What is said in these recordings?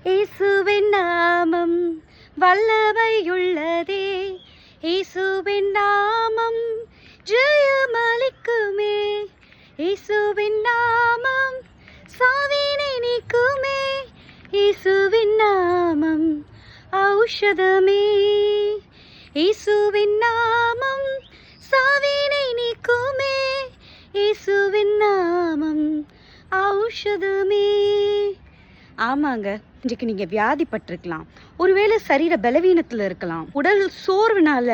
இயேசுவின் நாமம் வல்லமையுள்ளதே, இயேசுவின் நாமம் ஜெயமளிக்குமே, இயேசுவின் நாமம் சாவினை நீக்குமே, இயேசுவின் நாமம் ஔஷதமே, இயேசுவின் நாமம் சாவினை நீக்குமே, இயேசுவின் நாமம் ஔஷதமே. ஆமாங்க, இன்றைக்கு நீங்கள் வியாதிப்பட்டிருக்கலாம், ஒருவேளை சரீர பலவீனத்தில் இருக்கலாம், உடல் சோர்வுனால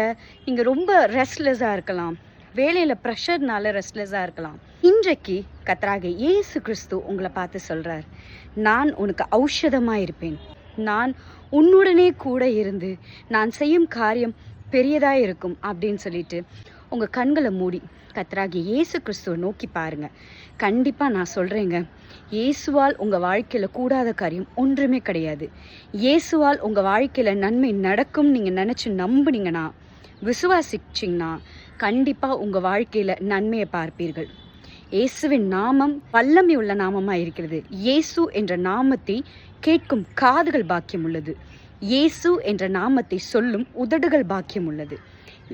நீங்கள் ரொம்ப ரெஸ்ட்லெஸ்ஸாக இருக்கலாம், வேலையில் ப்ரெஷர்னால ரெஸ்ட்லெஸ்ஸாக இருக்கலாம். இன்றைக்கு கர்த்தராகிய இயேசு கிறிஸ்து உங்களை பார்த்து சொல்கிறார், நான் உனக்கு ஔஷதமாக இருப்பேன், நான் உன்னுடனே கூட இருந்து நான் செய்யும் காரியம் பெரியதாக இருக்கும் அப்படின்னு சொல்லிட்டு உங்கள் கண்களை மூடி கர்த்தராகிய இயேசு கிறிஸ்துவை நோக்கி பாருங்க. கண்டிப்பாக நான் சொல்கிறேங்க, இயேசுவால் உங்கள் வாழ்க்கையில் கூடாத காரியம் ஒன்றுமே கிடையாது. இயேசுவால் உங்கள் வாழ்க்கையில் நன்மை நடக்கும் நீங்கள் நினச்சி நம்புனீங்கன்னா, விசுவாசிச்சிங்கன்னா கண்டிப்பாக உங்கள் வாழ்க்கையில் நன்மையை பார்ப்பீர்கள். இயேசுவின் நாமம் வல்லமை உள்ள நாமமாக இருக்கிறது. இயேசு என்ற நாமத்தை கேட்கும் காதுகள் பாக்கியம் உள்ளது. இயேசு என்ற நாமத்தை சொல்லும் உதடுகள் பாக்கியம் உள்ளது.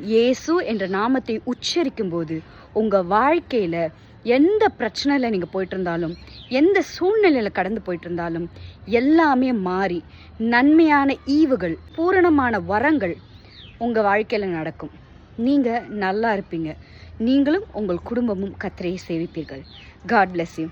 இயேசு என்ற நாமத்தை உச்சரிக்கும் போது உங்கள் வாழ்க்கையில் எந்த பிரச்சனையில் நீங்கள் போயிட்டு இருந்தாலும், எந்த சூழ்நிலையில் கடந்து போயிட்டு இருந்தாலும் எல்லாமே மாறி நன்மையான ஈவுகள், பூரணமான வரங்கள் உங்கள் வாழ்க்கையில் நடக்கும். நீங்கள் நல்லா இருப்பீங்க. நீங்களும் உங்கள் குடும்பமும் கர்த்தரை சேவிப்பீர்கள். God bless you.